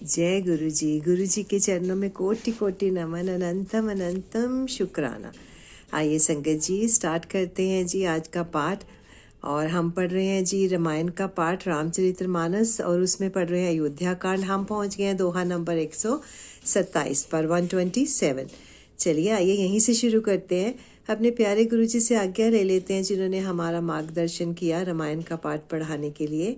जय गुरु जी के चरणों में कोटि कोटि नमन, अनंतम अनंतम शुक्राना। आइए संगत जी स्टार्ट करते हैं जी आज का पाठ। और हम पढ़ रहे हैं जी रामायण का पाठ रामचरितमानस, और उसमें पढ़ रहे हैं अयोध्या कांड। हम पहुंच गए हैं दोहा नंबर 127 पर 127। चलिए आइए यहीं से शुरू करते हैं। अपने प्यारे गुरु जी से आज्ञा ले लेते हैं जिन्होंने हमारा मार्गदर्शन किया रामायण का पाठ पढ़ाने के लिए।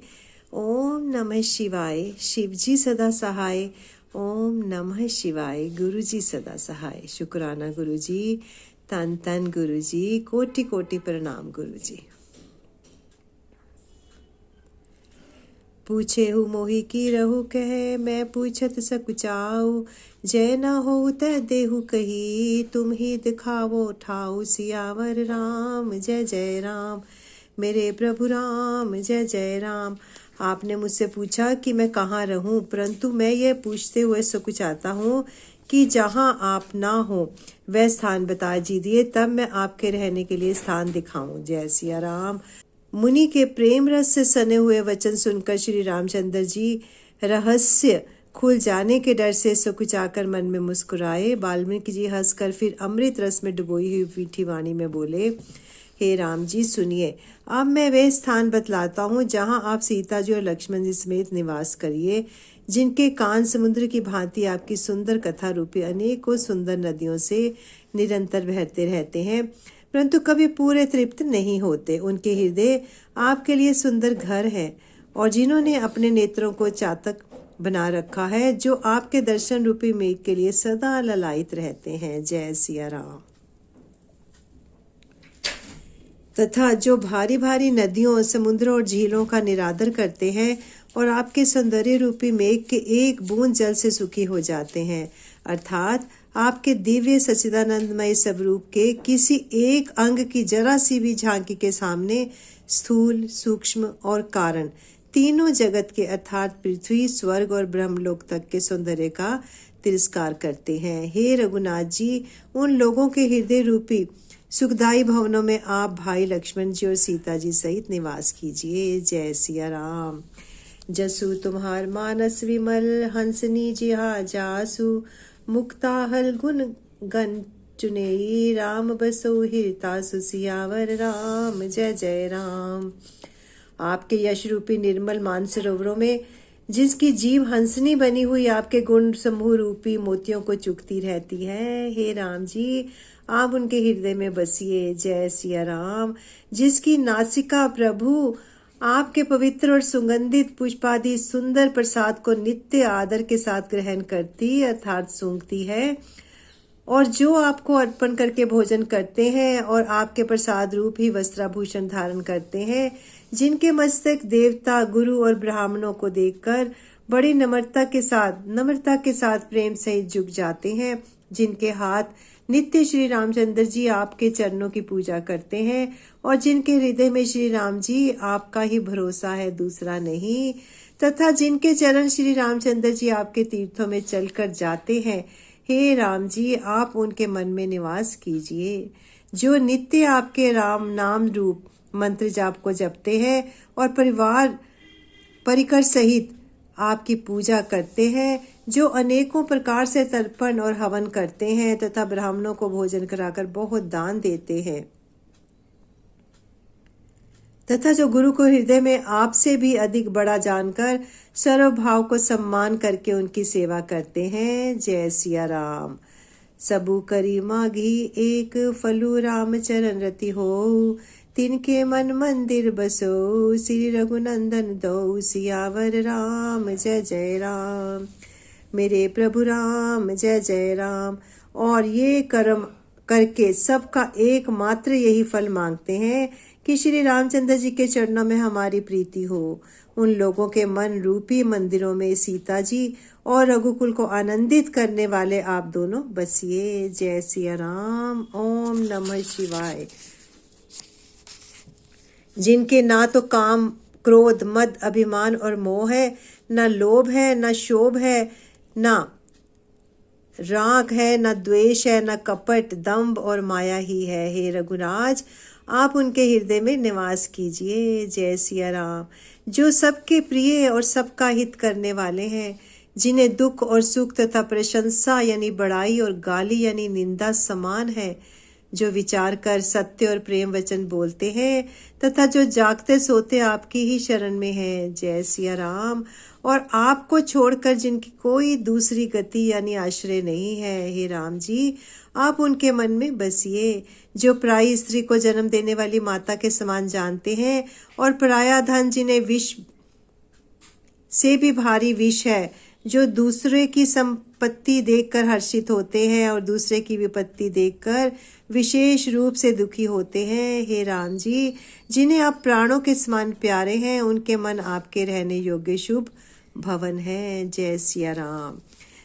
ओम नमः शिवाय, शिव जी सदा सहाय। ओम नमः शिवाय, गुरु जी सदा सहाय। शुक्राना गुरु जी, तन तन गुरु जी, कोटि कोटि प्रणाम गुरु जी। पूछे हु मोहि की रहु कहे, मैं पूछत सकुचाऊ। जय न हो तह देहु कही, तुम ही दिखावो ठाऊ। सियावर राम जय जय राम, मेरे प्रभु राम जय जय राम। आपने मुझसे पूछा कि मैं कहाँ रहूं, परंतु मैं ये पूछते हुए सकुचाता हूँ कि जहाँ आप ना हो वह स्थान बता दीजिए, तब मैं आपके रहने के लिए स्थान दिखाऊं। जय सिया राम। मुनि के प्रेम रस से सने हुए वचन सुनकर श्री रामचंद्र जी रहस्य खुल जाने के डर से सकुचाकर मन में मुस्कुराए। वाल्मीकि जी हंसकर फिर अमृत रस में डुबोई हुई मीठी वाणी में बोले, हे राम जी सुनिए, अब मैं वे स्थान बतलाता हूँ जहाँ आप सीता जी और लक्ष्मण जी समेत निवास करिए, जिनके कान समुद्र की भांति आपकी सुंदर कथा रूपी अनेकों सुंदर नदियों से निरंतर बहते रहते हैं, परंतु कभी पूरे तृप्त नहीं होते। उनके हृदय आपके लिए सुंदर घर है, और जिन्होंने अपने नेत्रों को चातक बना रखा है, जो आपके दर्शन रूपी मेघ के लिए सदा ललायित रहते हैं। जय सिया राम। तथा जो भारी भारी नदियों, समुद्रों और झीलों का निरादर करते हैं और आपके सौंदर्य रूपी मेघ के एक बूंद जल से सुखी हो जाते हैं, अर्थात आपके दिव्य सच्चिदानंदमय स्वरूप के किसी एक अंग की जरा सी भी झांकी के सामने स्थूल, सूक्ष्म और कारण तीनों जगत के अर्थात पृथ्वी, स्वर्ग और ब्रह्मलोक तक के सौंदर्य का तिरस्कार करते हैं। हे रघुनाथ जी, उन लोगों के हृदय रूपी सुखदायी भवनों में आप भाई लक्ष्मण जी और सीता जी सहित निवास कीजिए। जय सिया राम। जसु तुम्हार मानस विमल, हंसनी जिहा जासु। मुक्ता हल गुण गण चुनेई, राम बसो हिरतासु। सियावर राम जय जय राम। आपके यश रूपी निर्मल मानसरोवरों में जिसकी जीव हंसनी बनी हुई आपके गुण समूह रूपी मोतियों को चुगती रहती है, हे राम जी आप उनके हृदय में बसिए। जय सिया राम। जिसकी नासिका प्रभु आपके पवित्र और सुगंधित पुष्पादि सुंदर प्रसाद को नित्य आदर के साथ ग्रहण करती अर्थात सूंघती है, और जो आपको अर्पण करके भोजन करते हैं और आपके प्रसाद रूप ही वस्त्राभूषण धारण करते हैं, जिनके मस्तक देवता, गुरु और ब्राह्मणों को देखकर बड़ी नम्रता के साथ प्रेम सहित झुक जाते हैं, जिनके हाथ नित्य श्री रामचंद्र जी आपके चरणों की पूजा करते हैं, और जिनके हृदय में श्री राम जी आपका ही भरोसा है, दूसरा नहीं, तथा जिनके चरण श्री रामचंद्र जी आपके तीर्थों में चलकर जाते हैं, हे राम जी आप उनके मन में निवास कीजिए। जो नित्य आपके राम नाम रूप मंत्र जाप को जपते हैं और परिकर सहित आपकी पूजा करते हैं, जो अनेकों प्रकार से तर्पण और हवन करते हैं तथा ब्राह्मणों को भोजन कराकर बहुत दान देते हैं, तथा जो गुरु को हृदय में आपसे भी अधिक बड़ा जानकर सर्वभाव को सम्मान करके उनकी सेवा करते हैं। जय सिया राम। सबु करी माघी एक, फलु राम चरण रति हो। तिनके मन मंदिर बसो, श्री रघुनंदन दो। सियावर राम जय जय राम, मेरे प्रभु राम जय जय राम। और ये कर्म करके सबका एकमात्र यही फल मांगते हैं कि श्री रामचंद्र जी के चरणों में हमारी प्रीति हो। उन लोगों के मन रूपी मंदिरों में सीता जी और रघुकुल को आनंदित करने वाले आप दोनों बसिए। जय सिया राम। ओम नमः शिवाय। जिनके ना तो काम, क्रोध, मद, अभिमान और मोह है, न लोभ है, न शोभ है, न राग है, न द्वेष है, न कपट, दंभ और माया ही है। हे रघुराज आप उनके हृदय में निवास कीजिए। जय सिया राम। जो सबके प्रिय और सबका हित करने वाले हैं, जिन्हें दुख और सुख तथा प्रशंसा यानी बड़ाई और गाली यानी निंदा समान है, जो विचार कर सत्य और प्रेम वचन बोलते हैं तथा जो जागते सोते आपकी ही शरण में है। जय सिया राम। और आपको छोड़कर जिनकी कोई दूसरी गति यानी आश्रय नहीं है, हे राम जी, आप उनके मन में बसिए, जो पराई स्त्री को जन्म देने वाली माता के समान जानते हैं और पराया धन जिन्हें विष से भी भारी विष है, जो दूसरे की संपत्ति देखकर हर्षित होते हैं और दूसरे की विपत्ति देखकर विशेष रूप से दुखी होते हैं। हे राम जी, जिन्हें आप प्राणों के समान प्यारे हैं, उनके मन आपके रहने योग्य शुभ भवन है। जय सिया राम।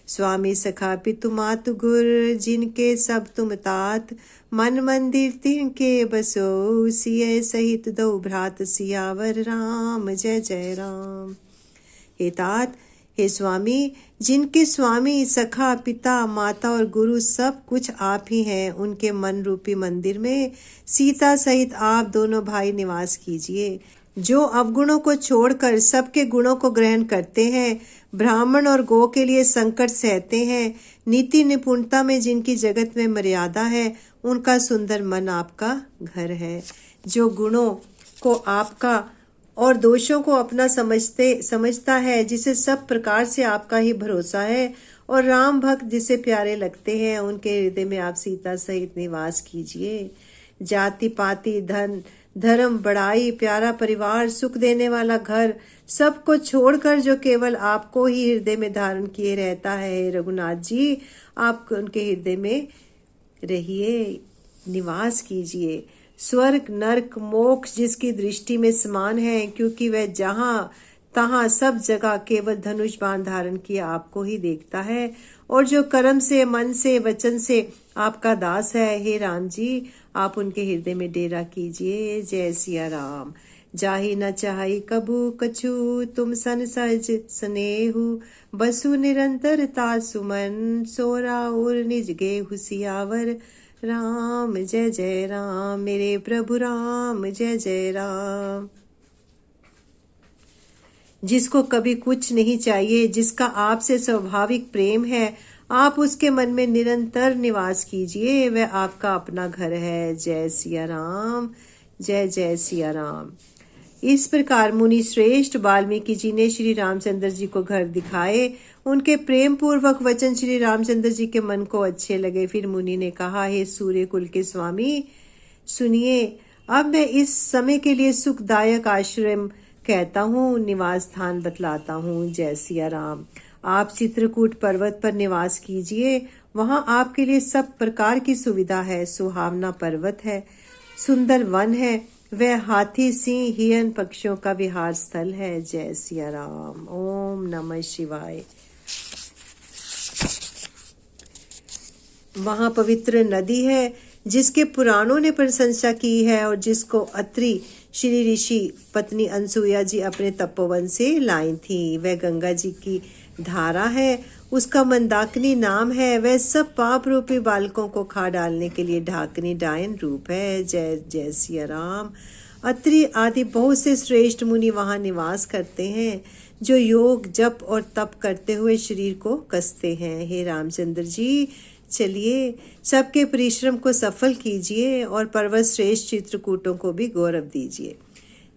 स्वामी सखा पितु मातु गुर, जिनके सब तुम तात, मन मंदिर तिनके बसो, सिय सहित दो भ्रात सियावर राम। जय जय राम। हे तात, हे स्वामी, जिनके स्वामी सखा पिता माता और गुरु सब कुछ आप ही हैं, उनके मन रूपी मंदिर में सीता सहित आप दोनों भाई निवास कीजिए। जो अवगुणों को छोड़कर सबके गुणों को ग्रहण करते हैं, ब्राह्मण और गौ के लिए संकट सहते हैं, नीति निपुणता में जिनकी जगत में मर्यादा है, उनका सुंदर मन आपका घर है। जो गुणों को आपका और दोषों को अपना समझता है, जिसे सब प्रकार से आपका ही भरोसा है, और राम भक्त जिसे प्यारे लगते हैं, उनके हृदय में आप सीता सहित निवास कीजिए। जाति पाति धन धर्म बड़ाई प्यारा परिवार सुख देने वाला घर सबको छोड़कर जो केवल आपको ही हृदय में धारण किए रहता है, रघुनाथ जी, आप उनके हृदय में रहिए, निवास कीजिए। स्वर्ग नरक मोक्ष जिसकी दृष्टि में समान है, क्योंकि वह जहाँ तहाँ सब जगह केवल धनुष बाण धारण किए आपको ही देखता है, और जो कर्म से मन से वचन से आपका दास है, हे राम जी, आप उनके हृदय में डेरा कीजिए। जय सिया राम। जाहि न चाहि कबू कछु, तुम सन सहज स्नेहु, बसु निरंतरता सुमन, सोरा उर निज गेहु सियावर राम। जय जय राम। मेरे प्रभु राम। जय जय राम। जिसको कभी कुछ नहीं चाहिए, जिसका आपसे स्वाभाविक प्रेम है, आप उसके मन में निरंतर निवास कीजिए, वह आपका अपना घर है। जय सिया राम। जय जय सिया राम। इस प्रकार मुनि श्रेष्ठ वाल्मीकि जी ने श्री रामचंद्र जी को घर दिखाए। उनके प्रेम पूर्वक वचन श्री रामचंद्र जी के मन को अच्छे लगे। फिर मुनि ने कहा, हे सूर्य कुल के स्वामी, सुनिए, अब मैं इस समय के लिए सुखदायक आश्रम कहता हूँ, निवास स्थान बतलाता हूँ। जय सिया राम। आप चित्रकूट पर्वत पर निवास कीजिए, वहाँ आपके लिए सब प्रकार की सुविधा है। सुहावना पर्वत है, सुंदर वन है, वह हाथी सिंह हिरन पक्षियों का विहार स्थल है। जय सिया राम। ओम नमः शिवाय। वहाँ पवित्र नदी है, जिसके पुराणों ने प्रशंसा की है, और जिसको अत्रि श्री ऋषि पत्नी अनसुईया जी अपने तपोवन से लाई थी। वह गंगा जी की धारा है, उसका मंदाकिनी नाम है। वह सब पाप रूपी बालकों को खा डालने के लिए ढाकनी डायन रूप है। जय जय सिया राम। अत्रि आदि बहुत से श्रेष्ठ मुनि वहाँ निवास करते हैं, जो योग जप और तप करते हुए शरीर को कसते हैं। हे रामचंद्र जी, चलिए सबके परिश्रम को सफल कीजिए और पर्वत श्रेष्ठ चित्रकूटों को भी गौरव दीजिए।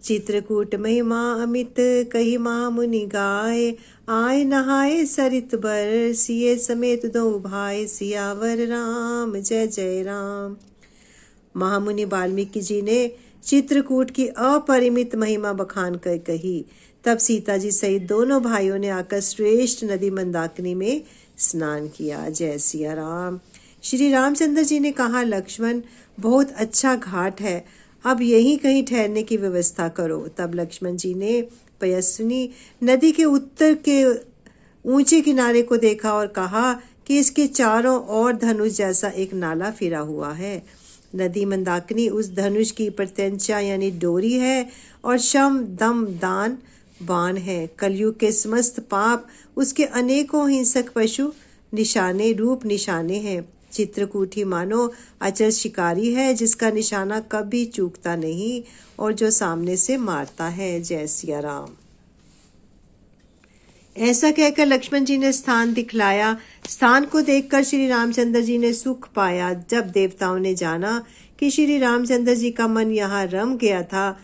चित्रकूट महिमा अमित कही माँ मुनि गाय, आय नहाए सरित बर, सिए समेत दो भाई सियावर राम। जय जय राम। महामुनि वाल्मीकि जी ने चित्रकूट की अपरिमित महिमा बखान कर कही। तब सीता जी सहित दोनों भाइयों ने आकर श्रेष्ठ नदी मंदाकिनी में स्नान किया। जय सिया राम। श्री रामचंद्र जी ने कहा, लक्ष्मण, बहुत अच्छा घाट है, अब यहीं कहीं ठहरने की व्यवस्था करो। तब लक्ष्मण जी ने पयस्विनी नदी के उत्तर के ऊंचे किनारे को देखा और कहा कि इसके चारों ओर धनुष जैसा एक नाला फिरा हुआ है। नदी मंदाकिनी उस धनुष की प्रत्यंचा यानी डोरी है, और शम दम दान बाण है। कलयुग के समस्त पाप उसके अनेकों हिंसक पशु निशाने रूप निशाने हैं। चित्रकूट ही मानो अचल शिकारी है, जिसका निशाना कभी चूकता नहीं और जो सामने से मारता है। जय सिया राम। ऐसा कहकर लक्ष्मण जी ने स्थान दिखलाया। स्थान को देखकर श्री रामचंद्र जी ने सुख पाया। जब देवताओं ने जाना कि श्री रामचंद्र जी का मन यहाँ रम गया था,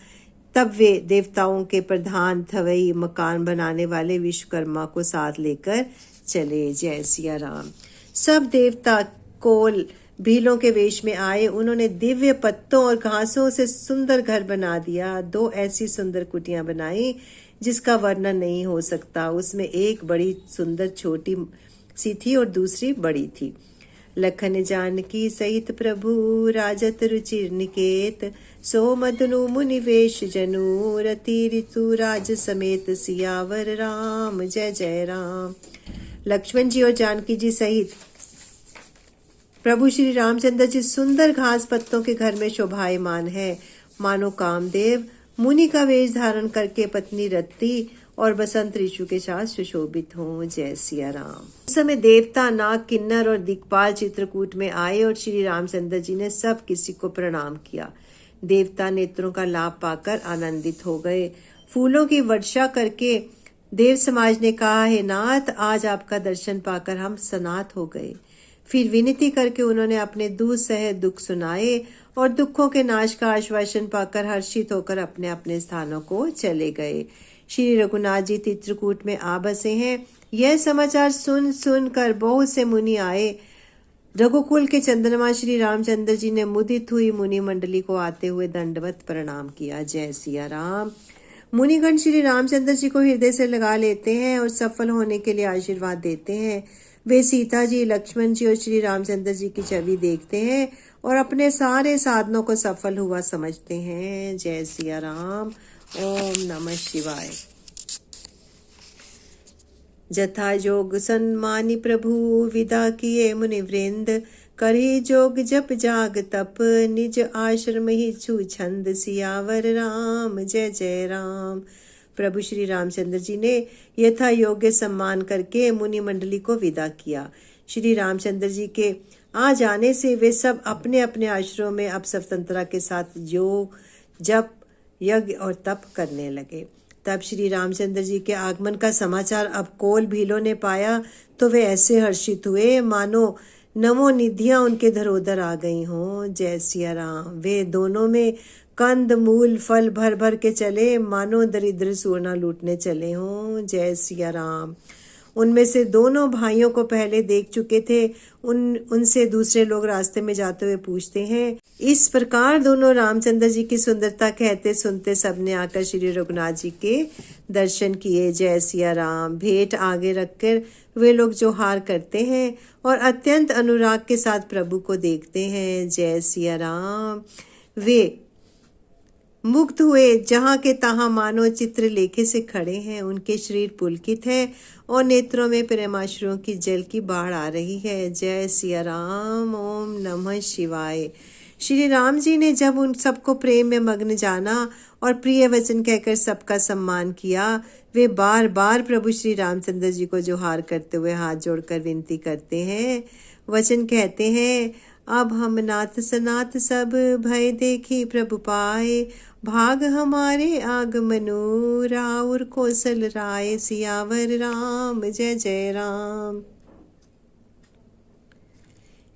तब वे देवताओं के प्रधान थवई मकान बनाने वाले विश्वकर्मा को साथ लेकर चले। जय सिया राम। सब देवता कोल भीलों के वेश में आए। उन्होंने दिव्य पत्तों और घासों से सुंदर घर बना दिया। 2 ऐसी सुंदर कुटियां बनाई जिसका वर्णन नहीं हो सकता। उसमें एक बड़ी सुंदर छोटी सी थी और दूसरी बड़ी थी। लखन जानकी सहित प्रभु राजत रुचिर निकेत, सो मदनु मुनिवेश जनु रति ऋतु राज समेत, सियावर राम जय जय राम। लक्ष्मण जी और जानकी जी सहित प्रभु श्री रामचंद्र जी सुंदर घास पत्तों के घर में शोभायमान है, मानो कामदेव मुनि का वेश धारण करके पत्नी रत्ती और बसंत ऋतु के साथ सुशोभित हों। जय सिया राम। उस समय देवता, नाग, किन्नर और दिक्पाल चित्रकूट में आए और श्री रामचंद्र जी ने सब किसी को प्रणाम किया। देवता नेत्रों का लाभ पाकर आनंदित हो गए। फूलों की वर्षा करके देव समाज ने कहा, हे नाथ, आज आपका दर्शन पाकर हम सनात हो गए। फिर विनती करके उन्होंने अपने दूध सह दुख सुनाए और दुखों के नाश का आश्वासन पाकर हर्षित होकर अपने अपने स्थानों को चले गए। श्री रघुनाथ जी चित्रकूट में आ बसे हैं। यह समाचार सुन कर बहुत से मुनि आए। रघुकुल के चंद्रमा श्री रामचंद्र जी ने मुदित हुई मुनि मंडली को आते हुए दंडवत प्रणाम किया। जय सिया राम। मुनिगण श्री रामचंद्र जी को हृदय से लगा लेते हैं और सफल होने के लिए आशीर्वाद देते हैं। वे सीता जी, लक्ष्मण जी और श्री रामचंद्र जी की छवि देखते हैं और अपने सारे साधनों को सफल हुआ समझते हैं। जय सिया राम। ओम नमः शिवाय। जथा जोग सन्मानी प्रभु विदा किए मुनि वृंद, करे जोग जप जाग तप निज आश्रम ही छु छंद, सियावर राम जय जय राम। प्रभु श्री रामचंद्र जी ने यथा योग्य सम्मान करके मुनि मंडली को विदा किया। श्री रामचंद्र जी के आ जाने से वे सब अपने अपने आश्रमों में अब स्वतंत्रता के साथ योग, जप, यज्ञ और तप करने लगे। तब श्री रामचंद्र जी के आगमन का समाचार अब कोल भीलों ने पाया तो वे ऐसे हर्षित हुए मानो नवों निधियां उनके धरोधर आ गई हों। जय सिया राम। वे दोनों में कंद मूल फल भर भर के चले, मानो दरिद्र सोना लूटने चले हों। जय सिया राम। उनमें से दोनों भाइयों को पहले देख चुके थे। उनसे दूसरे लोग रास्ते में जाते हुए पूछते हैं। इस प्रकार दोनों रामचंद्र जी की सुंदरता कहते सुनते सबने आकर श्री रघुनाथ जी के दर्शन किए। जय सिया राम। भेंट आगे रखकर वे लोग जोहार करते हैं और अत्यंत अनुराग के साथ प्रभु को देखते हैं। जय सिया राम। वे मुग्ध हुए, जहाँ के तहाँ मानो चित्र लेखे से खड़े हैं। उनके शरीर पुलकित है और नेत्रों में प्रेमाश्रुओं की जल की बाढ़ आ रही है। जय सिया राम। ओम नमः शिवाय। श्री राम जी ने जब उन सबको प्रेम में मग्न जाना और प्रिय वचन कहकर सबका सम्मान किया, वे बार बार प्रभु श्री रामचंद्र जी को जोहार करते हुए हाथ जोड़कर विनती करते हैं। वचन कहते हैं, अब हम नाथ सनाथ सब भय देखी प्रभु पाए, भाग हमारे आगमनु राउर कौशल राय, सियावर राम जय जय राम।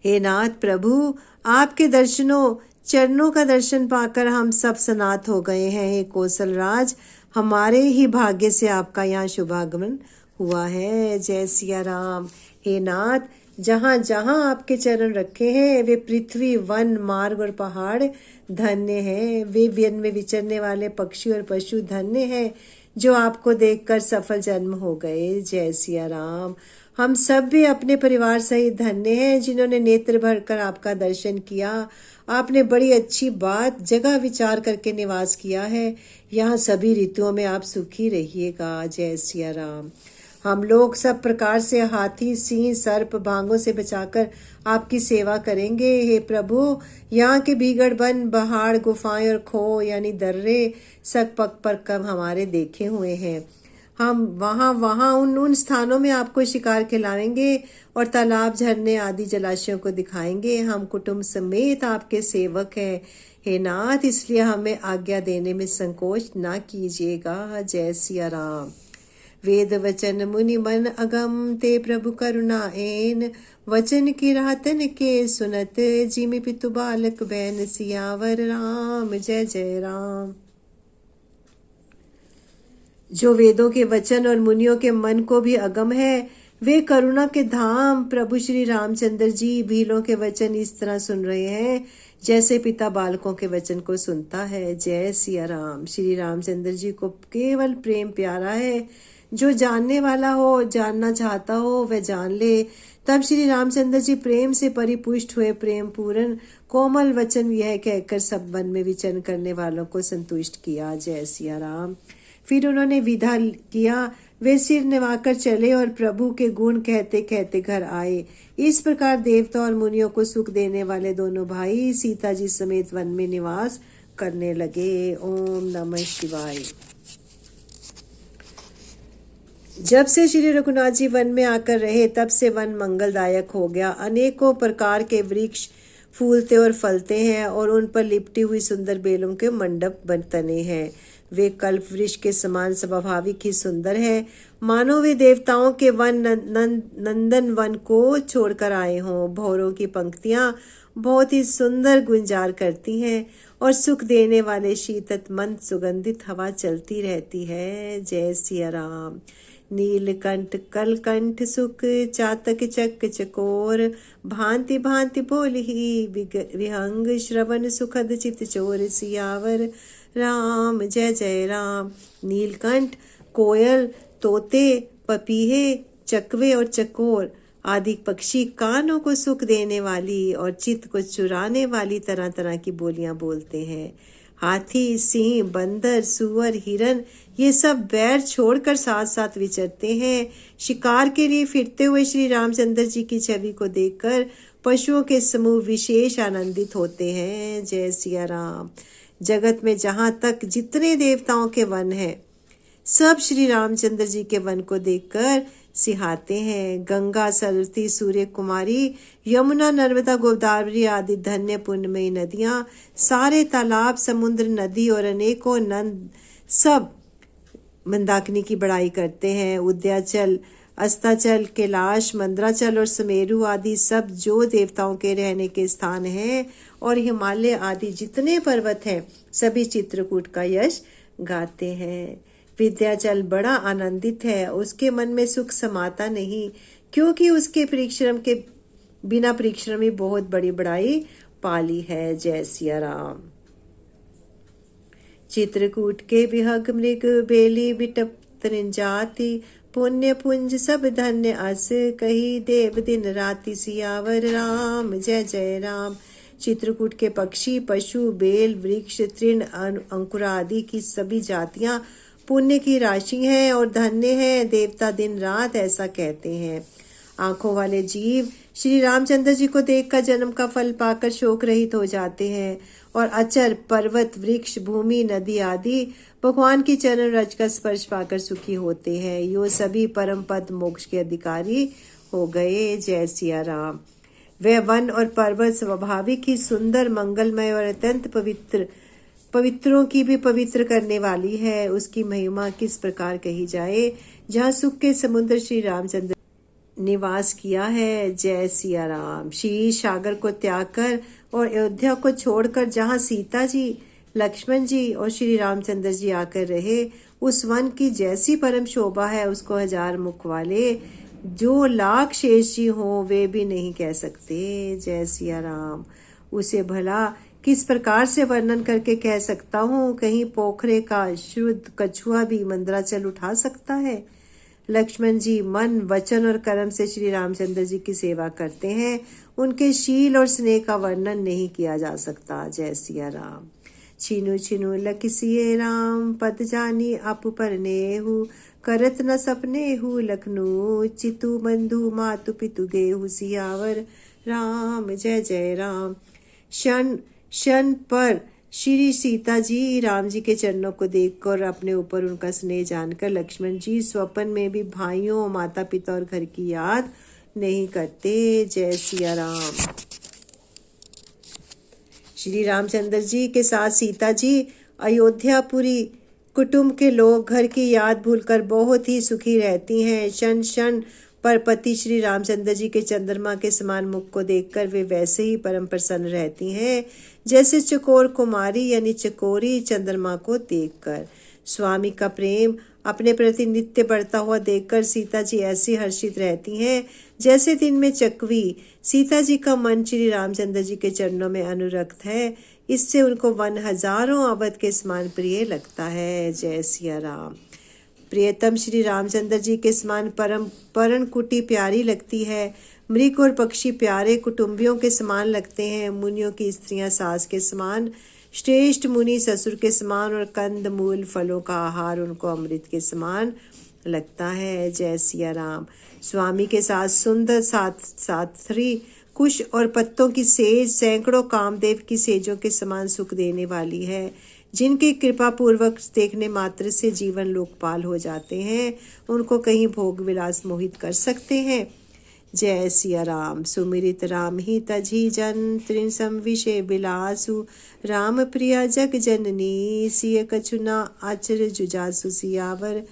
हे नाथ प्रभु, आपके दर्शनों चरणों का दर्शन पाकर हम सब सनात हो गए हैं। हे कौशल राज, हमारे ही भाग्य से आपका यहाँ शुभागमन हुआ है। जय सिया राम। हे नाथ, जहाँ जहाँ आपके चरण रखे हैं वे पृथ्वी, वन, मार्ग और पहाड़ धन्य हैं। वे वन में विचरने वाले पक्षी और पशु धन्य हैं जो आपको देखकर सफल जन्म हो गए। जय सिया राम। हम सब भी अपने परिवार सहित धन्य हैं जिन्होंने नेत्र भरकर आपका दर्शन किया। आपने बड़ी अच्छी बात जगह विचार करके निवास किया है। यहाँ सभी ऋतुओं में आप सुखी रहिएगा। जय सिया राम। हम लोग सब प्रकार से हाथी, सिंह, सर्प, भांगों से बचाकर आपकी सेवा करेंगे। हे प्रभु, यहाँ के भीगड़ वन, पहाड़, गुफाएं और खो यानी दर्रे सक पक पर कब हमारे देखे हुए हैं। हम वहाँ उन स्थानों में आपको शिकार खिलाएंगे और तालाब, झरने आदि जलाशयों को दिखाएंगे। हम कुटुंब समेत आपके सेवक हैं। हे नाथ, इसलिए हमें आज्ञा देने में संकोच ना कीजिएगा। जय सिया राम। वेद वचन मुनि मन अगम ते प्रभु करुणा एन वचन की रातन के सुनत जिमि पितु बालक बैन सियावर राम जय जय राम। जो वेदों के वचन और मुनियों के मन को भी अगम है, वे करुणा के धाम प्रभु श्री रामचंद्र जी भीलों के वचन इस तरह सुन रहे हैं जैसे पिता बालकों के वचन को सुनता है। जय सिया राम। श्री रामचंद्र जी को केवल प्रेम प्यारा है। जो जानने वाला हो, जानना चाहता हो, वह जान ले। तब श्री रामचंद्र जी प्रेम से परिपुष्ट हुए। प्रेम पूर्ण कोमल वचन यह कहकर सब वन में विचरण करने वालों को संतुष्ट किया। जय सिया राम। फिर उन्होंने विदा किया। वे सिर निवाकर चले और प्रभु के गुण कहते कहते घर आए। इस प्रकार देवता और मुनियों को सुख देने वाले दोनों भाई सीता जी समेत वन में निवास करने लगे। ओम नमः शिवाय। जब से श्री रघुनाथ जी वन में आकर रहे, तब से वन मंगलदायक हो गया। अनेकों प्रकार के वृक्ष फूलते और फलते हैं और उन पर लिपटी हुई सुंदर बेलों के मंडप बने हैं। वे कल्प वृक्ष के समान स्वाभाविक ही सुंदर है, मानो वे देवताओं के वन नंदन वन को छोड़कर आए हों। भौरों की पंक्तियां बहुत ही सुंदर गुंजार करती हैं और सुख देने वाले शीतल मंद सुगंधित हवा चलती रहती है। जय सिया राम। नीलकंठ कलकंठ सुख चातक चक चकोर भांति भांति बोल ही विहंग श्रवण सुखद चित चोर सियावर राम जय जय राम। नीलकंठ कोयल, तोते, पपीहे, चकवे और चकोर आदि पक्षी कानों को सुख देने वाली और चित्त को चुराने वाली तरह तरह की बोलियां बोलते हैं। हाथी, सिंह, बंदर, सुअर, हिरन ये सब बैर छोड़कर साथ साथ विचरते हैं। शिकार के लिए फिरते हुए श्री रामचंद्र जी की छवि को देखकर पशुओं के समूह विशेष आनंदित होते हैं। जय सिया राम। जगत में जहां तक जितने देवताओं के वन हैं, सब श्री रामचंद्र जी के वन को देखकर सिहाते हैं। गंगा, सरस्वती, सूर्य कुमारी, यमुना, नर्मदा, गोदावरी आदि धन्य पुण्यमयी नदियां, सारे तालाब, समुद्र, नदी और अनेकों नंद सब मंदाकिनी की बड़ाई करते हैं। उद्याचल, अस्ताचल, कैलाश, मंदराचल और सुमेरु आदि सब जो देवताओं के रहने के स्थान हैं और हिमालय आदि जितने पर्वत हैं, सभी चित्रकूट का यश गाते हैं। विद्याचल बड़ा आनंदित है, उसके मन में सुख समाता नहीं, क्योंकि उसके परिश्रम के बिना परिश्रमी बहुत बड़ी बड़ाई पाली है। जय सिया राम। चित्रकूट के विहग मृग बेली बिटप जाति पुण्य पुंज सब धन्य अस कही देव दिन राति सियावर राम जय जय राम। चित्रकूट के पक्षी, पशु, बेल, वृक्ष, तृण, अंकुर आदि की सभी जातियां पुण्य की राशि हैं और धन्य हैं। देवता दिन रात ऐसा कहते हैं। आंखों वाले जीव श्री रामचंद्र जी को देखकर जन्म का फल पाकर शोक रहित हो जाते हैं और अचर, पर्वत, वृक्ष, भूमि, नदी आदि भगवान की चरण रज का स्पर्श पाकर सुखी होते हैं। यो सभी परम पद मोक्ष के अधिकारी हो गए। जय सिया राम। वह वन और पर्वत स्वाभाविक ही सुंदर, मंगलमय और अत्यंत पवित्रों की भी पवित्र करने वाली है। उसकी महिमा किस प्रकार कही जाए। जहाँ सुख के समुद्र श्री रामचंद्र निवास किया है। जय सिया राम। क्षीर सागर को त्याग कर और अयोध्या को छोड़कर जहाँ सीता जी, लक्ष्मण जी और श्री रामचंद्र जी आकर रहे, उस वन की जैसी परम शोभा है, उसको हजार मुख वाले जो लाख शेष जी हो वे भी नहीं कह सकते। जय सिया राम। उसे भला किस प्रकार से वर्णन करके कह सकता हूँ। कहीं पोखरे का शुद्ध कछुआ भी मंदराचल उठा सकता है। लक्ष्मण जी मन, वचन और कर्म से श्री रामचंद्र जी की सेवा करते हैं। उनके शील और स्नेह का वर्णन नहीं किया जा सकता। जय सिया राम। छीनु छीनु लखिसिए राम पद जानी आप पर नेहु करत न सपनेहु लखनऊ चितु बंधु मातु पितु गेहु सियावर राम जय जय राम। क्षण क्षण पर श्री सीता जी राम जी के चरणों को देखकर अपने ऊपर उनका स्नेह जानकर लक्ष्मण जी स्वप्न में भी भाइयों, माता पिता और घर की याद नहीं करते। जय सिया राम। श्री रामचंद्र जी के साथ सीता जी अयोध्यापुरी कुटुंब के लोग घर की याद भूलकर बहुत ही सुखी रहती हैं। क्षण क्षण पर पति श्री रामचंद्र जी के चंद्रमा के समान मुख को देखकर वे वैसे ही परम प्रसन्न रहती हैं जैसे चकोर कुमारी यानी चकोरी चंद्रमा को देखकर। स्वामी का प्रेम अपने प्रति नित्य बढ़ता हुआ देखकर सीता जी ऐसी हर्षित रहती हैं जैसे दिन में चकवी। सीता जी का मन श्री रामचंद्र जी के चरणों में अनुरक्त है, इससे उनको वन हजारों अवध के समान प्रिय लगता है। जय सिया राम। प्रियतम श्री रामचंद्र जी के समान परण कुटी प्यारी लगती है। मृग और पक्षी प्यारे कुटुंबियों के समान लगते हैं। मुनियों की स्त्रियां सास के समान, श्रेष्ठ मुनि ससुर के समान और कंद मूल फलों का आहार उनको अमृत के समान लगता है। जय सिया राम। स्वामी के साथ सुंदर साथरी कुश और पत्तों की सेज सैकड़ों कामदेव की सेजों के समान सुख देने वाली है, जिनके कृपा पूर्वक देखने मात्र से जीवन लोकपाल हो जाते हैं। उनको कहीं भोग विलास मोहित कर सकते हैं। जय सिया राम। सुमिरित राम ही तजी जन त्रिसम विषय बिलासु, राम प्रिया जग जननी सिय कछुना आचर जुजासु सियावर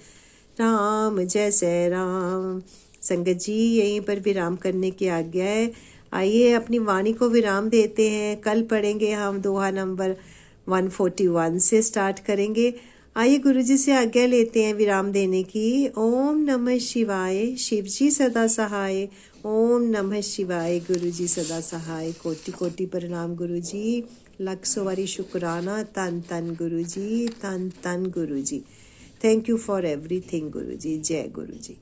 राम। जय जय राम। संगत जी यहीं पर विराम करने की आज्ञा है। आइए अपनी वाणी को विराम देते हैं। कल पढ़ेंगे हम दोहा नंबर 141 से स्टार्ट करेंगे। आइए गुरुजी से आज्ञा लेते हैं विराम देने की। ओम नमः शिवाय। शिव जी सदा सहाय। ओम नमः शिवाय। गुरुजी सदा सहाय। कोटि कोटि प्रणाम गुरुजी। लख सवारी शुक्राना। तन तन गुरुजी, तन तन गुरुजी। थैंक यू फॉर एवरीथिंग गुरुजी। जय गुरुजी।